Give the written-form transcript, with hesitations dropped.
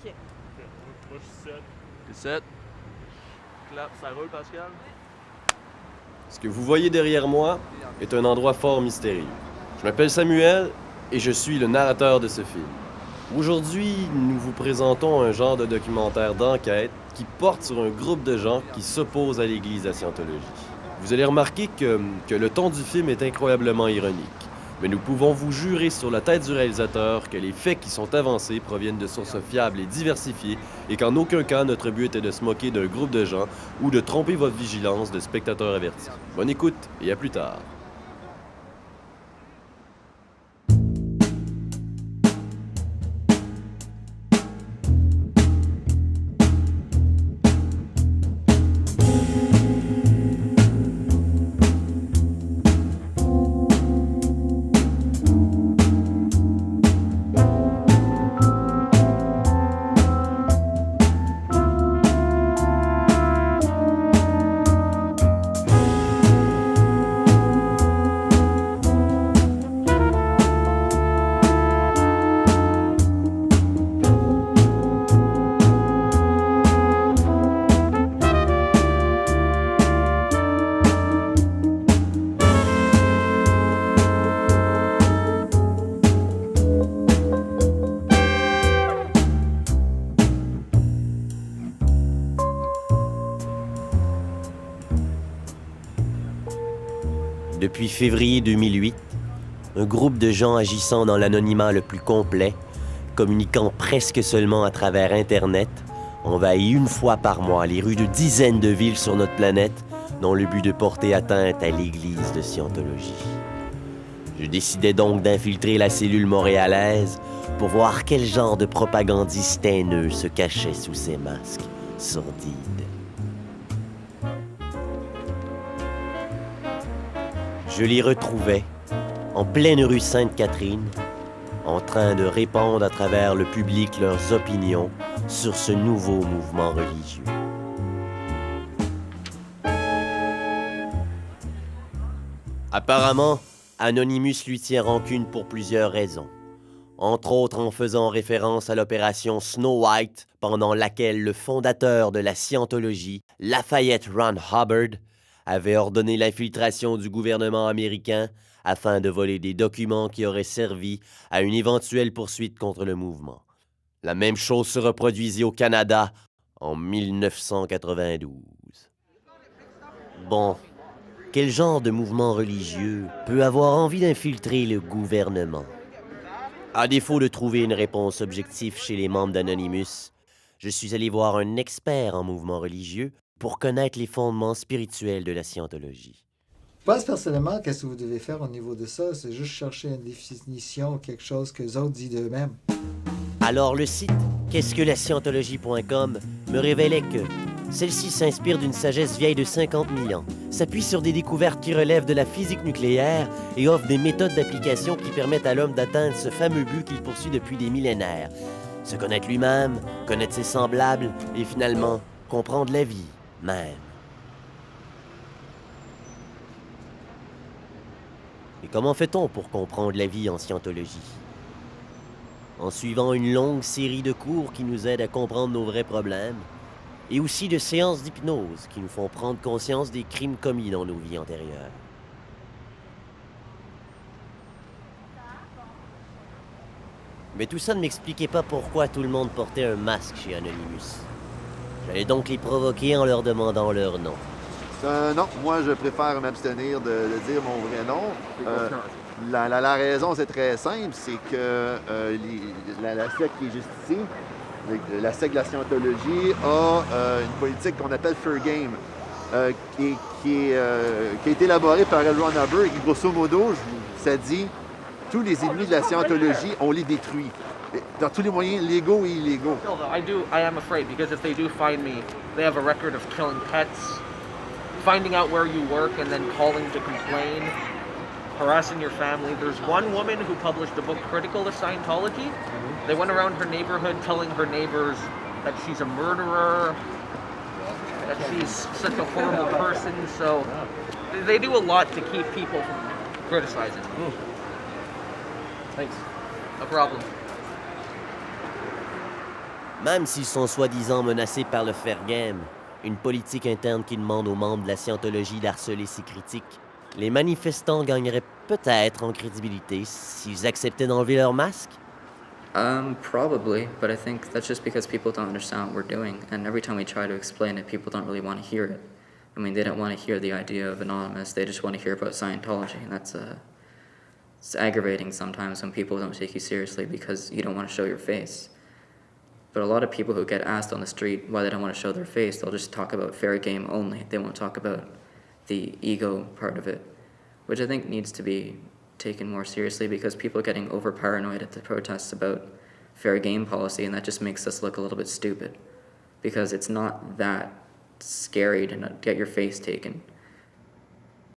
OK. Moi, je suis 7. T'es 7. Clap, ça roule, Pascal? Ce que vous voyez derrière moi est un endroit fort mystérieux. Je m'appelle Samuel et je suis le narrateur de ce film. Aujourd'hui, nous vous présentons un genre de documentaire d'enquête qui porte sur un groupe de gens qui s'opposent à l'Église de la Scientologie. Vous allez remarquer que le ton du film est incroyablement ironique, mais nous pouvons vous jurer sur la tête du réalisateur que les faits qui sont avancés proviennent de sources fiables et diversifiées et qu'en aucun cas notre but était de se moquer d'un groupe de gens ou de tromper votre vigilance de spectateurs avertis. Bonne écoute et à plus tard. Depuis février 2008, un groupe de gens agissant dans l'anonymat le plus complet, communiquant presque seulement à travers Internet, envahit une fois par mois les rues de dizaines de villes sur notre planète dans le but de porter atteinte à l'Église de Scientologie. Je décidai donc d'infiltrer la cellule montréalaise pour voir quel genre de propagandiste haineux se cachait sous ces masques sordides. Je les retrouvais, en pleine rue Sainte-Catherine, en train de répandre à travers le public leurs opinions sur ce nouveau mouvement religieux. Apparemment, Anonymous lui tient rancune pour plusieurs raisons. Entre autres en faisant référence à l'opération Snow White, pendant laquelle le fondateur de la Scientologie, Lafayette Ron Hubbard, avait ordonné l'infiltration du gouvernement américain afin de voler des documents qui auraient servi à une éventuelle poursuite contre le mouvement. La même chose se reproduisit au Canada en 1992. Bon, quel genre de mouvement religieux peut avoir envie d'infiltrer le gouvernement? À défaut de trouver une réponse objective chez les membres d'Anonymous, je suis allé voir un expert en mouvement religieux pour connaître les fondements spirituels de la Scientologie. Je pense personnellement, qu'est-ce que vous devez faire au niveau de ça? C'est juste chercher une définition, quelque chose que les autres disent d'eux-mêmes. Alors le site qu'est-ce-que-la-scientologie.com me révélait que celle-ci s'inspire d'une sagesse vieille de 50 000 ans, s'appuie sur des découvertes qui relèvent de la physique nucléaire et offre des méthodes d'application qui permettent à l'homme d'atteindre ce fameux but qu'il poursuit depuis des millénaires. Se connaître lui-même, connaître ses semblables et finalement comprendre la vie même. Et comment fait-on pour comprendre la vie en scientologie? En suivant une longue série de cours qui nous aident à comprendre nos vrais problèmes, et aussi de séances d'hypnose qui nous font prendre conscience des crimes commis dans nos vies antérieures. Mais tout ça ne m'expliquait pas pourquoi tout le monde portait un masque chez Anonymous. J'allais donc les provoquer en leur demandant leur nom. Non, moi je préfère m'abstenir de dire mon vrai nom. La raison c'est très simple, c'est que la secte qui est juste ici, la secte de la Scientologie, a une politique qu'on appelle Fair Game, qui a été élaborée par L. Ron Hubbard et qui, grosso modo, ça dit tous les ennemis de la Scientologie, on les détruit. Dans tous les moyens légaux et illégaux. Still, though, I am afraid because if they do find me, they have a record of killing pets, finding out where you work and then calling to complain, harassing your family. There's one woman who published a book critical of Scientology. They went around her neighborhood telling her neighbors that she's a murderer, that she's such a horrible person. So they do a lot to keep people from criticizing. Thanks. No problem. Même s'ils sont soi-disant menacés par le fair game, une politique interne qui demande aux membres de la scientologie d'harceler ses critiques, les manifestants gagneraient peut-être en crédibilité s'ils acceptaient d'enlever leur masque? Probably, but I think that's just because people don't understand what we're doing, and every time we try to explain it, people don't really want to hear it. I mean, they don't want to hear the idea of Anonymous, they just want to hear about Scientology, and that's, it's aggravating sometimes when people don't take you seriously because you don't want to show your face. But a lot of people who get asked on the street why they don't want to show their face, they'll just talk about fair game only. They won't talk about the ego part of it, which I think needs to be taken more seriously because people are getting over paranoid at the protests about fair game policy, and that just makes us look a little bit stupid because it's not that scary to not get your face taken.